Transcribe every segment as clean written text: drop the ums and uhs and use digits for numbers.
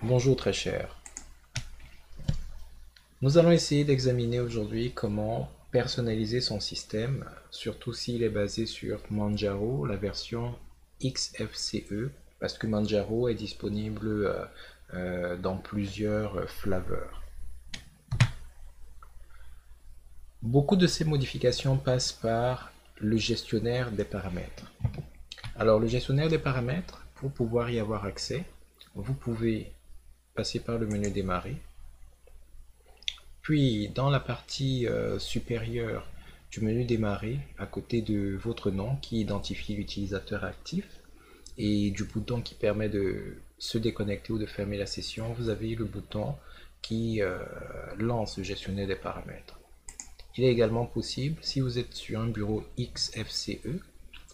Bonjour très cher. Nous allons essayer d'examiner aujourd'hui comment personnaliser son système, surtout s'il est basé sur Manjaro, la version XFCE, parce que Manjaro est disponible dans plusieurs flavors. Beaucoup de ces modifications passent par le gestionnaire des paramètres. Alors le gestionnaire des paramètres, pour pouvoir y avoir accès, vous pouvez passer par le menu démarrer. Puis, dans la partie supérieure du menu démarrer, à côté de votre nom qui identifie l'utilisateur actif et du bouton qui permet de se déconnecter ou de fermer la session, vous avez le bouton qui lance le gestionnaire des paramètres. Il est également possible, si vous êtes sur un bureau XFCE,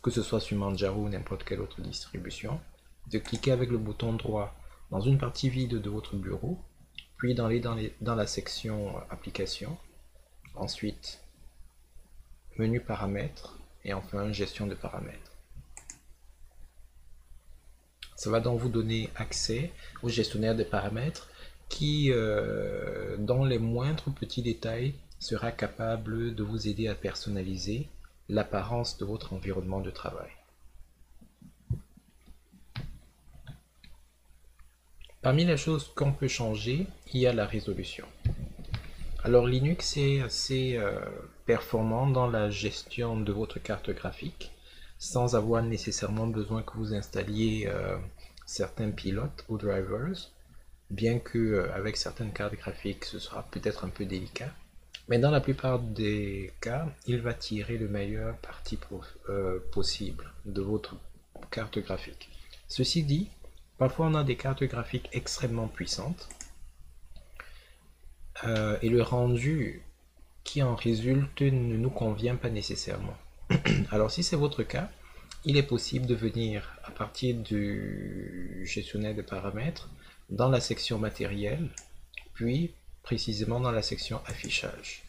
que ce soit sur Manjaro ou n'importe quelle autre distribution, de cliquer avec le bouton droit dans une partie vide de votre bureau, puis dans la section applications, ensuite menu paramètres et enfin gestion de paramètres. Ça va donc vous donner accès au gestionnaire des paramètres qui, dans les moindres petits détails, sera capable de vous aider à personnaliser l'apparence de votre environnement de travail. Parmi les choses qu'on peut changer, il y a la résolution. Alors Linux est assez performant dans la gestion de votre carte graphique sans avoir nécessairement besoin que vous installiez certains pilotes ou drivers, bien que avec certaines cartes graphiques ce sera peut-être un peu délicat. Mais dans la plupart des cas, il va tirer le meilleur parti possible de votre carte graphique. Ceci dit, parfois on a des cartes graphiques extrêmement puissantes et le rendu qui en résulte ne nous convient pas nécessairement. Alors si c'est votre cas, il est possible de venir à partir du gestionnaire de paramètres dans la section matériel, puis précisément dans la section affichage.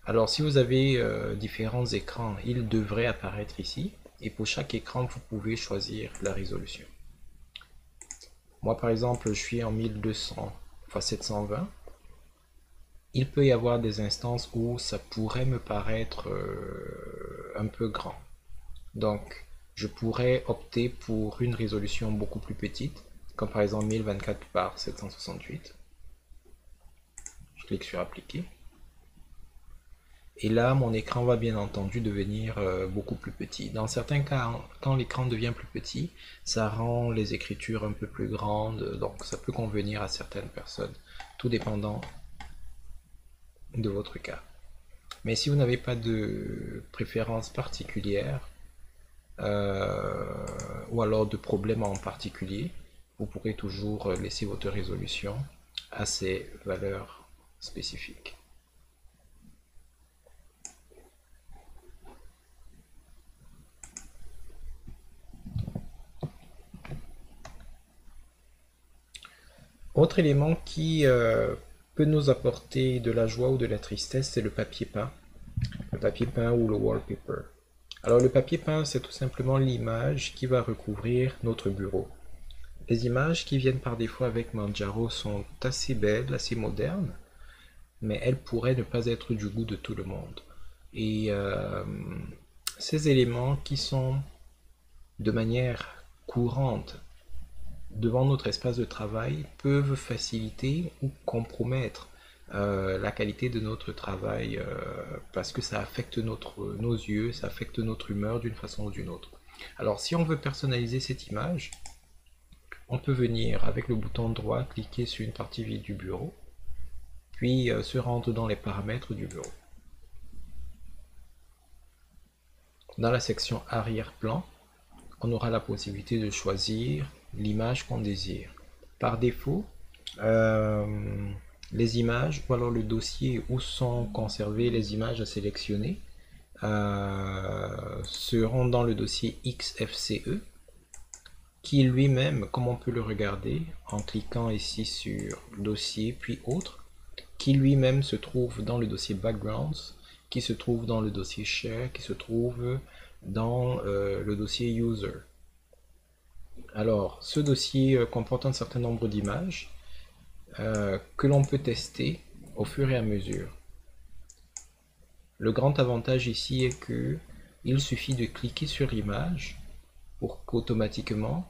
Alors si vous avez différents écrans, ils devraient apparaître ici, et pour chaque écran vous pouvez choisir la résolution. Moi par exemple je suis en 1200 x 720. Il peut y avoir des instances où ça pourrait me paraître un peu grand. Donc, je pourrais opter pour une résolution beaucoup plus petite, comme par exemple 1024 par 768. Je clique sur appliquer. Et là, mon écran va bien entendu devenir beaucoup plus petit. Dans certains cas, quand l'écran devient plus petit, ça rend les écritures un peu plus grandes, donc ça peut convenir à certaines personnes, tout dépendant de votre cas. Mais si vous n'avez pas de préférence particulière ou alors de problème en particulier, vous pourrez toujours laisser votre résolution à ces valeurs spécifiques. Autre élément qui peut nous apporter de la joie ou de la tristesse, c'est le papier peint. Le papier peint ou le wallpaper. Alors le papier peint, c'est tout simplement l'image qui va recouvrir notre bureau. Les images qui viennent par défaut avec Manjaro sont assez belles, assez modernes, mais elles pourraient ne pas être du goût de tout le monde. Et ces éléments qui sont de manière courante devant notre espace de travail peuvent faciliter ou compromettre la qualité de notre travail parce que ça affecte nos yeux, ça affecte notre humeur d'une façon ou d'une autre. Alors si on veut personnaliser cette image, on peut venir avec le bouton droit cliquer sur une partie vide du bureau, puis se rendre dans les paramètres du bureau. Dans la section arrière-plan, on aura la possibilité de choisir l'image qu'on désire. Par défaut, les images ou alors le dossier où sont conservées les images à sélectionner seront dans le dossier XFCE qui lui-même, comme on peut le regarder en cliquant ici sur dossier puis autres, qui lui-même se trouve dans le dossier backgrounds, qui se trouve dans le dossier share, qui se trouve dans le dossier user. Alors, ce dossier comporte un certain nombre d'images que l'on peut tester au fur et à mesure. Le grand avantage ici est que il suffit de cliquer sur l'image pour qu'automatiquement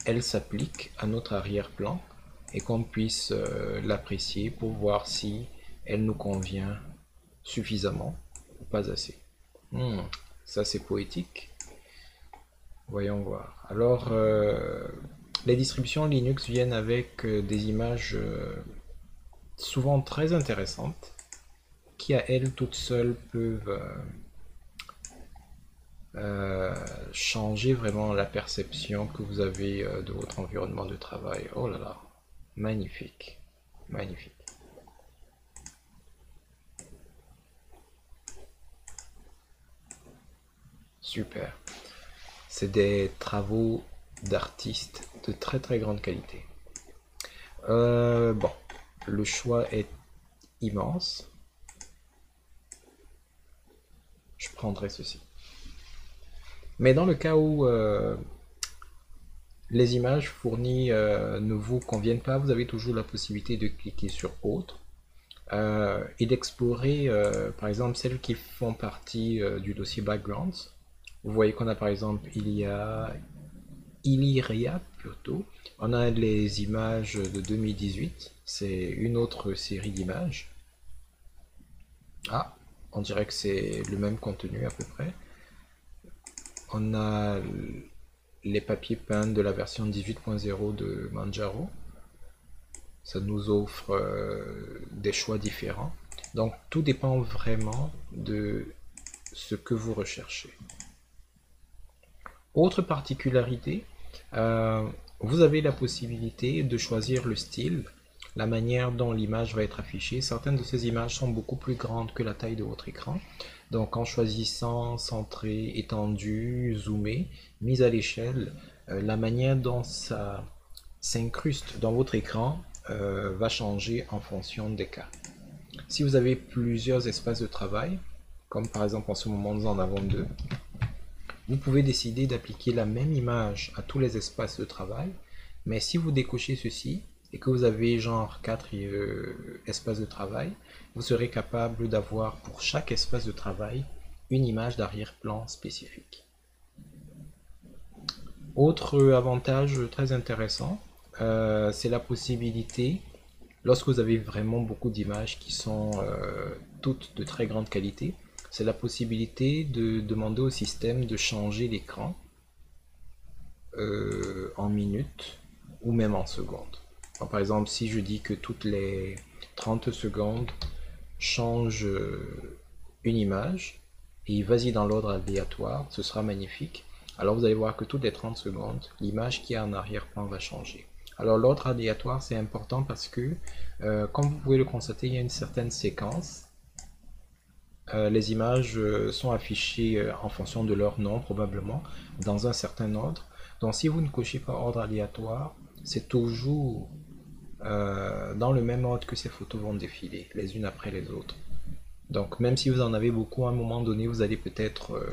elle s'applique à notre arrière-plan et qu'on puisse l'apprécier pour voir si elle nous convient suffisamment ou pas assez. Ça c'est poétique. Voyons voir. Alors, les distributions Linux viennent avec des images souvent très intéressantes qui à elles toutes seules peuvent changer vraiment la perception que vous avez de votre environnement de travail. Oh là là, magnifique, magnifique. Super. C'est des travaux d'artistes de très très grande qualité. Bon, le choix est immense. Je prendrai ceci. Mais dans le cas où les images fournies ne vous conviennent pas, vous avez toujours la possibilité de cliquer sur Autre et d'explorer par exemple celles qui font partie du dossier Backgrounds. Vous voyez qu'on a par exemple Illyria plutôt. On a les images de 2018. C'est une autre série d'images. Ah, on dirait que c'est le même contenu à peu près. On a les papiers peints de la version 18.0 de Manjaro. Ça nous offre des choix différents. Donc tout dépend vraiment de ce que vous recherchez. Autre particularité, vous avez la possibilité de choisir le style, la manière dont l'image va être affichée. Certaines de ces images sont beaucoup plus grandes que la taille de votre écran. Donc en choisissant centré, étendu, zoomé, mise à l'échelle, la manière dont ça s'incruste dans votre écran va changer en fonction des cas. Si vous avez plusieurs espaces de travail, comme par exemple en ce moment nous en avons deux, vous pouvez décider d'appliquer la même image à tous les espaces de travail, mais si vous décochez ceci et que vous avez genre 4 espaces de travail, vous serez capable d'avoir pour chaque espace de travail une image d'arrière-plan spécifique. Autre avantage très intéressant, c'est la possibilité, lorsque vous avez vraiment beaucoup d'images qui sont toutes de très grande qualité, c'est la possibilité de demander au système de changer l'écran en minutes ou même en secondes. Alors, par exemple, si je dis que toutes les 30 secondes change une image et vas-y dans l'ordre aléatoire, ce sera magnifique. Alors vous allez voir que toutes les 30 secondes, l'image qui est en arrière-plan va changer. Alors l'ordre aléatoire c'est important parce que, comme vous pouvez le constater, il y a une certaine séquence. Les images sont affichées en fonction de leur nom probablement, dans un certain ordre. Donc si vous ne cochez pas ordre aléatoire, c'est toujours dans le même ordre que ces photos vont défiler, les unes après les autres. Donc même si vous en avez beaucoup, à un moment donné, vous allez peut-être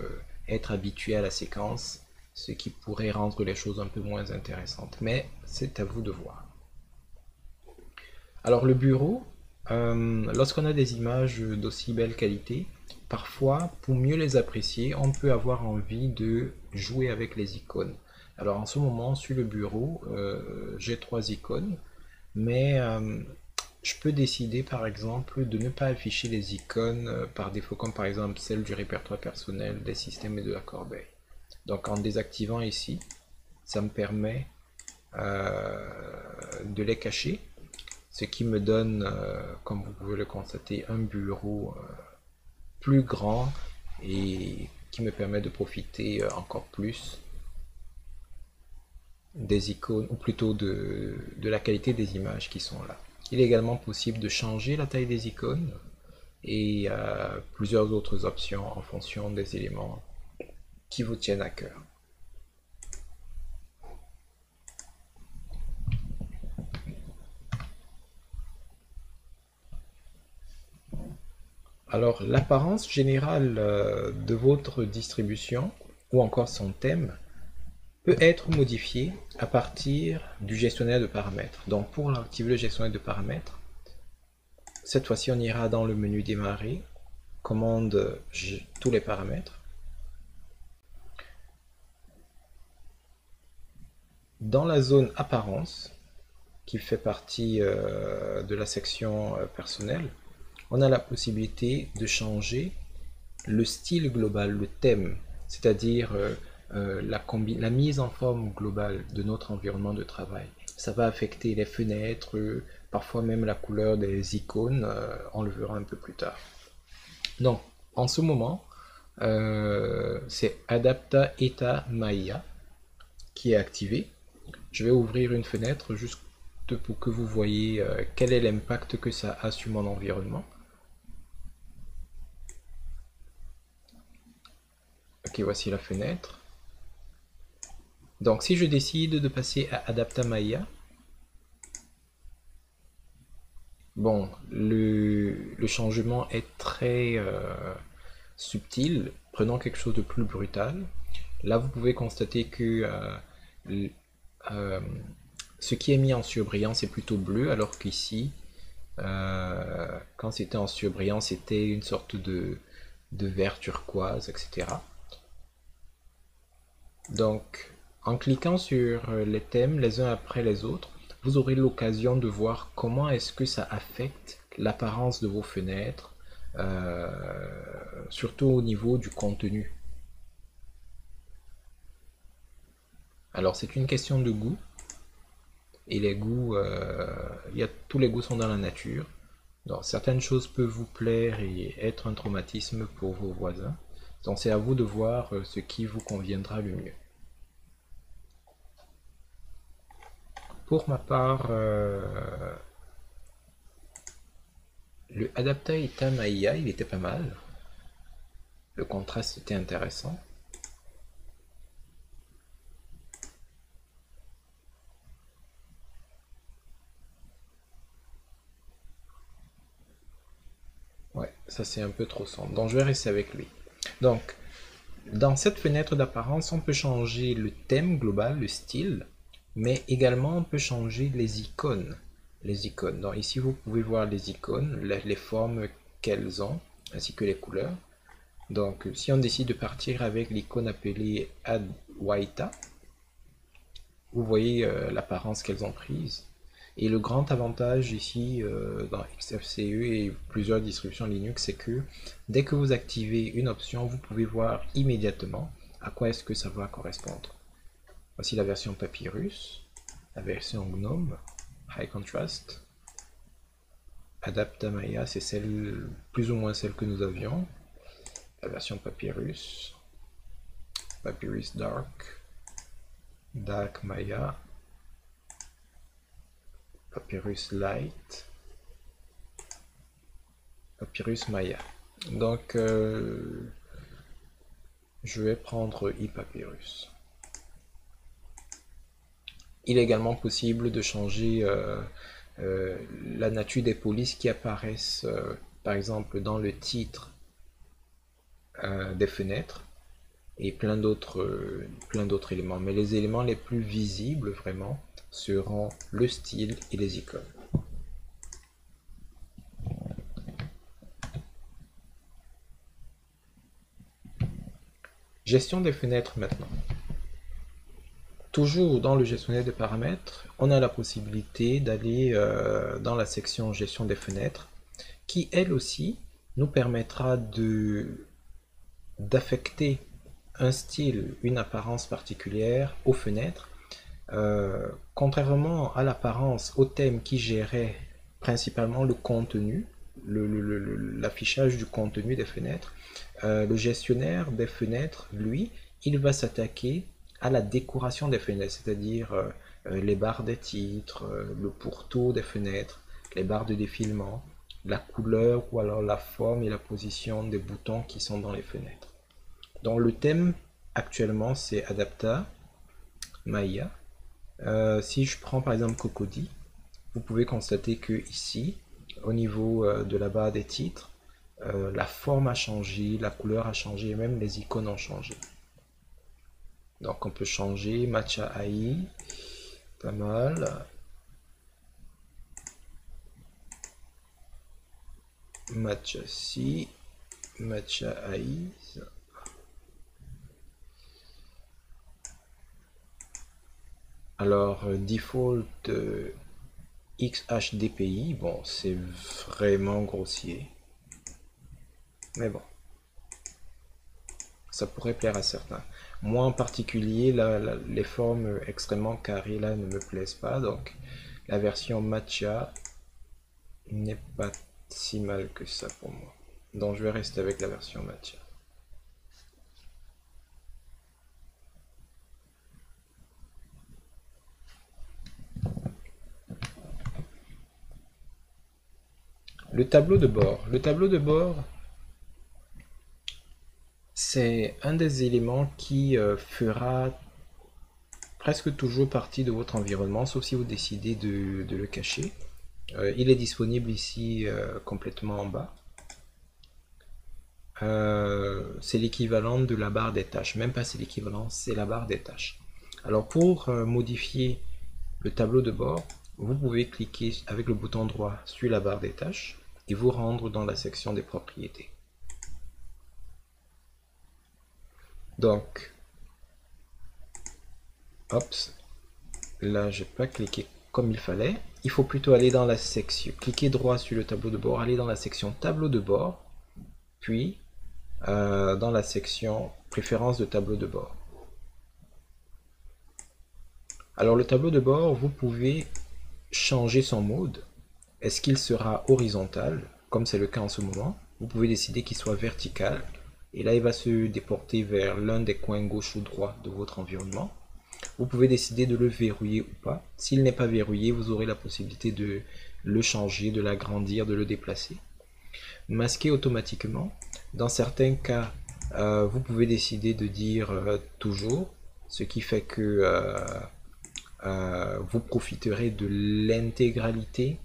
être habitué à la séquence, ce qui pourrait rendre les choses un peu moins intéressantes. Mais c'est à vous de voir. Alors le bureau, lorsqu'on a des images d'aussi belle qualité, parfois, pour mieux les apprécier, on peut avoir envie de jouer avec les icônes. Alors en ce moment, sur le bureau, j'ai 3 icônes, mais je peux décider par exemple de ne pas afficher les icônes par défaut, comme par exemple celle du répertoire personnel, des systèmes et de la corbeille. Donc en désactivant ici, ça me permet de les cacher, ce qui me donne, comme vous pouvez le constater, un bureau plus grand et qui me permet de profiter encore plus des icônes, ou plutôt de la qualité des images qui sont là. Il est également possible de changer la taille des icônes et plusieurs autres options en fonction des éléments qui vous tiennent à cœur. Alors, l'apparence générale de votre distribution ou encore son thème peut être modifié à partir du gestionnaire de paramètres. Donc pour activer le gestionnaire de paramètres, cette fois-ci on ira dans le menu démarrer, commande tous les paramètres. Dans la zone apparence, qui fait partie de la section personnelle, on a la possibilité de changer le style global, le thème, c'est-à-dire la mise en forme globale de notre environnement de travail. Ça va affecter les fenêtres, parfois même la couleur des icônes, on le verra un peu plus tard. Donc, en ce moment, c'est Adapta Eta Maya qui est activé. Je vais ouvrir une fenêtre juste pour que vous voyez quel est l'impact que ça a sur mon environnement. Ok, voici la fenêtre. Donc si je décide de passer à Adapta Maya, bon, le changement est très subtil. Prenons quelque chose de plus brutal. Là, vous pouvez constater que ce qui est mis en surbrillance est plutôt bleu, alors qu'ici, quand c'était en surbrillance, c'était une sorte de vert turquoise, etc. Donc, en cliquant sur les thèmes les uns après les autres, vous aurez l'occasion de voir comment est-ce que ça affecte l'apparence de vos fenêtres, surtout au niveau du contenu. Alors, c'est une question de goût. Et les goûts, tous les goûts sont dans la nature. Donc, certaines choses peuvent vous plaire et être un traumatisme pour vos voisins. Donc, c'est à vous de voir ce qui vous conviendra le mieux. Pour ma part, le Adapta Eta Maya, il était pas mal. Le contraste était intéressant. Ouais, ça c'est un peu trop sombre. Donc je vais rester avec lui. Donc, dans cette fenêtre d'apparence, on peut changer le thème global, le style, mais également on peut changer les icônes. Les icônes. Donc ici vous pouvez voir les icônes, les formes qu'elles ont, ainsi que les couleurs. Donc si on décide de partir avec l'icône appelée Adwaita, vous voyez l'apparence qu'elles ont prise. Et le grand avantage ici dans XFCE et plusieurs distributions Linux, c'est que dès que vous activez une option, vous pouvez voir immédiatement à quoi est-ce que ça va correspondre. Voici la version Papyrus, la version GNOME, High Contrast. Adapta Maya, c'est celle, plus ou moins celle que nous avions. La version Papyrus, Papyrus Dark, Dark Maya, Papyrus Light, Papyrus Maya. Donc, je vais prendre ePapyrus. Il est également possible de changer la nature des polices qui apparaissent, par exemple, dans le titre des fenêtres et plein d'autres éléments. Mais les éléments les plus visibles, vraiment, seront le style et les icônes. Gestion des fenêtres maintenant. Toujours dans le gestionnaire de paramètres, on a la possibilité d'aller dans la section gestion des fenêtres, qui elle aussi nous permettra d'affecter un style, une apparence particulière aux fenêtres. Contrairement à l'apparence, au thème qui gérait principalement le contenu, l'affichage du contenu des fenêtres, le gestionnaire des fenêtres, lui, il va s'attaquer à la décoration des fenêtres, c'est-à-dire les barres des titres, le pourtour des fenêtres, les barres de défilement, la couleur ou alors la forme et la position des boutons qui sont dans les fenêtres. Donc le thème actuellement c'est Adapta Maya. Si je prends par exemple Cocody, vous pouvez constater que ici, au niveau de la barre des titres, la forme a changé, la couleur a changé, et même les icônes ont changé. Donc on peut changer matcha AI, pas mal. Matcha si, matcha AI. Alors default XHDPI, bon c'est vraiment grossier. Mais bon, ça pourrait plaire à certains. Moi en particulier, les formes extrêmement carrées là ne me plaisent pas, donc la version matcha n'est pas si mal que ça pour moi. Donc je vais rester avec la version matcha. Le tableau de bord. Le tableau de bord, c'est un des éléments qui fera presque toujours partie de votre environnement, sauf si vous décidez de le cacher. Il est disponible ici complètement en bas. C'est l'équivalent de la barre des tâches. Même pas c'est l'équivalent, c'est la barre des tâches. Alors pour modifier le tableau de bord, vous pouvez cliquer avec le bouton droit sur la barre des tâches et vous rendre dans la section des propriétés. Donc, hop, là j'ai pas cliqué comme il fallait. Il faut plutôt aller dans la section, cliquer droit sur le tableau de bord, aller dans la section tableau de bord, puis dans la section préférences de tableau de bord. Alors le tableau de bord, vous pouvez changer son mode. Est-ce qu'il sera horizontal, comme c'est le cas en ce moment? Vous pouvez décider qu'il soit vertical, et là il va se déporter vers l'un des coins gauche ou droit de votre environnement. Vous pouvez décider de le verrouiller ou pas. S'il n'est pas verrouillé, vous aurez la possibilité de le changer, de l'agrandir, de le déplacer. Masquer automatiquement. Dans certains cas, vous pouvez décider de dire toujours, ce qui fait que vous profiterez de l'intégralité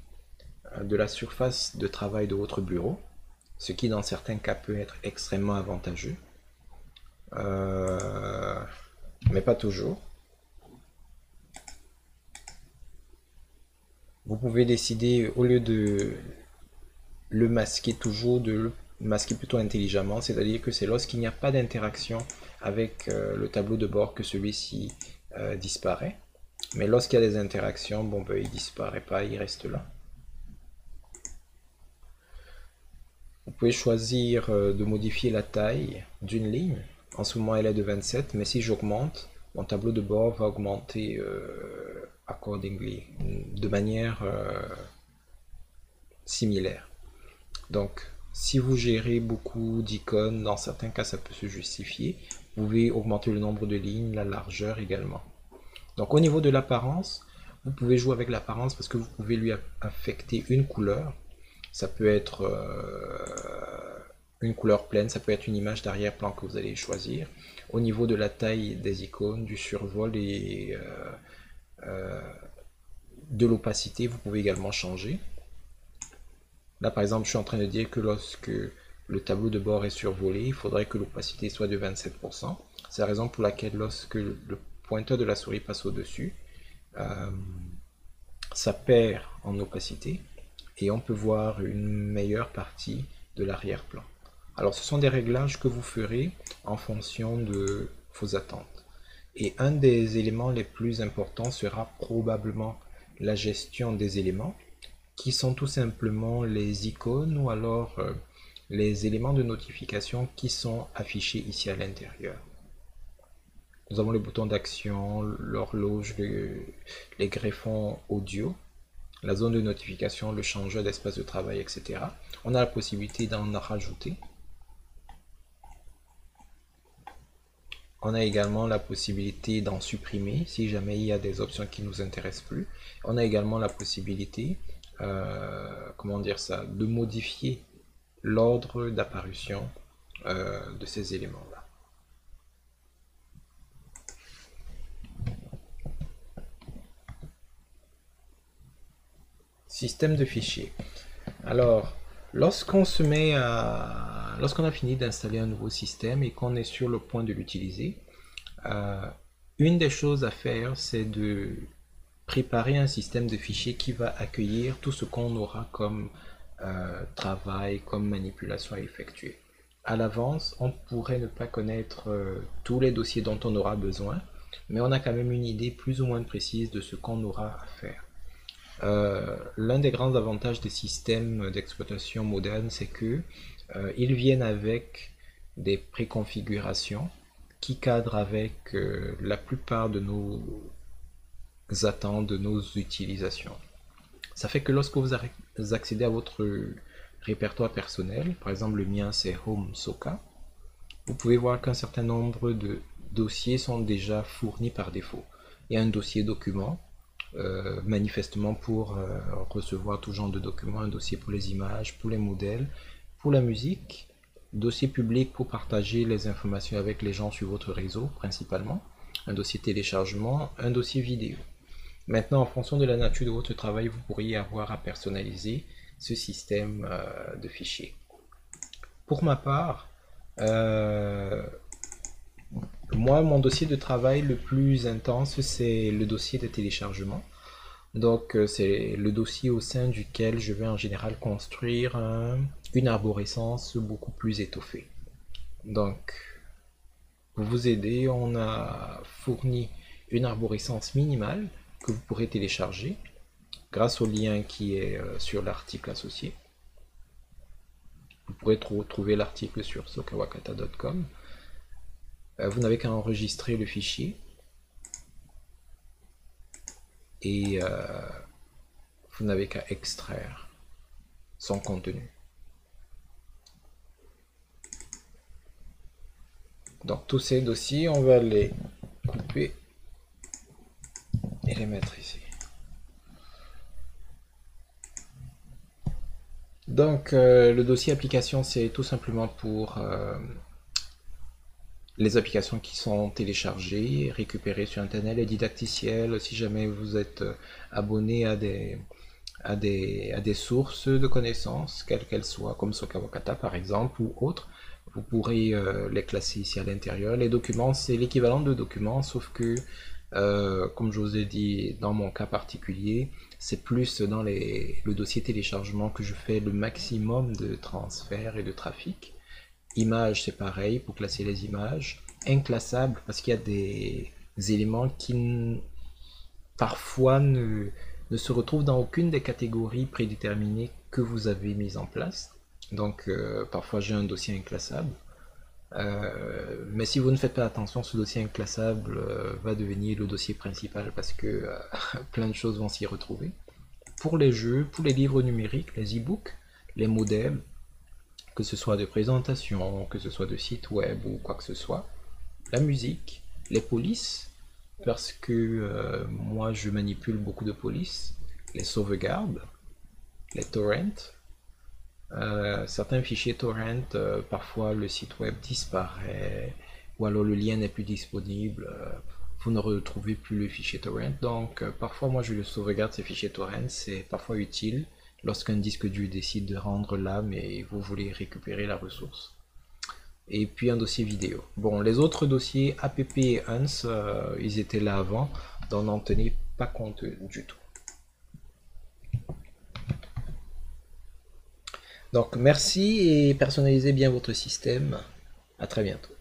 de la surface de travail de votre bureau, ce qui dans certains cas peut être extrêmement avantageux, mais pas toujours. Vous pouvez décider, au lieu de le masquer toujours, de le masquer plutôt intelligemment, c'est-à-dire que c'est lorsqu'il n'y a pas d'interaction avec le tableau de bord que celui-ci disparaît. Mais lorsqu'il y a des interactions, bon, ben, il disparaît pas, il reste là. Vous pouvez choisir de modifier la taille d'une ligne. En ce moment, elle est de 27, mais si j'augmente, mon tableau de bord va augmenter accordingly, de manière similaire. Donc, si vous gérez beaucoup d'icônes, dans certains cas, ça peut se justifier. Vous pouvez augmenter le nombre de lignes, la largeur également. Donc, au niveau de l'apparence, vous pouvez jouer avec l'apparence parce que vous pouvez lui affecter une couleur. Ça peut être une couleur pleine, ça peut être une image d'arrière-plan que vous allez choisir. Au niveau de la taille des icônes, du survol et de l'opacité, vous pouvez également changer. Là, par exemple, je suis en train de dire que lorsque le tableau de bord est survolé, il faudrait que l'opacité soit de 27%. C'est la raison pour laquelle lorsque le pointeur de la souris passe au-dessus, ça perd en opacité et on peut voir une meilleure partie de l'arrière-plan. Alors ce sont des réglages que vous ferez en fonction de vos attentes. Et un des éléments les plus importants sera probablement la gestion des éléments, qui sont tout simplement les icônes ou alors les éléments de notification qui sont affichés ici à l'intérieur. Nous avons le bouton d'action, l'horloge, les greffons audio, la zone de notification, le changeur d'espace de travail, etc. On a la possibilité d'en rajouter. On a également la possibilité d'en supprimer si jamais il y a des options qui ne nous intéressent plus. On a également la possibilité, comment dire ça, de modifier l'ordre d'apparition de ces éléments-là. Système de fichiers. Alors, lorsqu'on a fini d'installer un nouveau système et qu'on est sur le point de l'utiliser, Euh, une des choses à faire, c'est de préparer un système de fichiers qui va accueillir tout ce qu'on aura comme travail, comme manipulation à effectuer. À l'avance, on pourrait ne pas connaître tous les dossiers dont on aura besoin, mais on a quand même une idée plus ou moins précise de ce qu'on aura à faire. L'un des grands avantages des systèmes d'exploitation modernes, c'est que ils viennent avec des préconfigurations qui cadrent avec la plupart de nos attentes, de nos utilisations. Ça fait que lorsque vous accédez à votre répertoire personnel, par exemple le mien c'est Home Soka, vous pouvez voir qu'un certain nombre de dossiers sont déjà fournis par défaut. Il y a un dossier document, manifestement pour recevoir tout genre de documents, un dossier pour les images, pour les modèles, pour la musique, dossier public pour partager les informations avec les gens sur votre réseau principalement, un dossier téléchargement, un dossier vidéo. Maintenant, en fonction de la nature de votre travail, vous pourriez avoir à personnaliser ce système de fichiers. Pour ma part, moi, mon dossier de travail le plus intense, c'est le dossier de téléchargement. Donc, c'est le dossier au sein duquel je vais en général construire une arborescence beaucoup plus étoffée. Donc, pour vous aider, on a fourni une arborescence minimale que vous pourrez télécharger grâce au lien qui est sur l'article associé. Vous pourrez trouver l'article sur sokawakata.com. Vous n'avez qu'à enregistrer le fichier et vous n'avez qu'à extraire son contenu. Donc tous ces dossiers, on va les couper et les mettre ici. Donc le dossier application, c'est tout simplement pour les applications qui sont téléchargées, récupérées sur internet, les didacticiels, si jamais vous êtes abonné à des sources de connaissances, quelles qu'elles soient, comme Sokawakata par exemple ou autres, vous pourrez les classer ici à l'intérieur. Les documents, c'est l'équivalent de documents, sauf que, comme je vous ai dit, dans mon cas particulier, c'est plus dans le dossier téléchargement que je fais le maximum de transferts et de trafic. Images, c'est pareil pour classer les images. Inclassable, parce qu'il y a des éléments qui parfois ne se retrouvent dans aucune des catégories prédéterminées que vous avez mises en place. Donc parfois j'ai un dossier inclassable. Mais si vous ne faites pas attention, ce dossier inclassable va devenir le dossier principal parce que plein de choses vont s'y retrouver. Pour les jeux, pour les livres numériques, les e-books, les modèles, que ce soit de présentation, que ce soit de site web ou quoi que ce soit, la musique, les polices, parce que moi je manipule beaucoup de polices, les sauvegardes, les torrents, certains fichiers torrent, parfois le site web disparaît, ou alors le lien n'est plus disponible, vous ne retrouvez plus le fichier torrent, donc parfois moi je le sauvegarde ces fichiers torrent, c'est parfois utile lorsqu'un disque dur décide de rendre l'âme et vous voulez récupérer la ressource. Et puis un dossier vidéo. Bon, les autres dossiers app et uns, ils étaient là avant, donc n'en tenez pas compte du tout. Donc merci et personnalisez bien votre système. À très bientôt.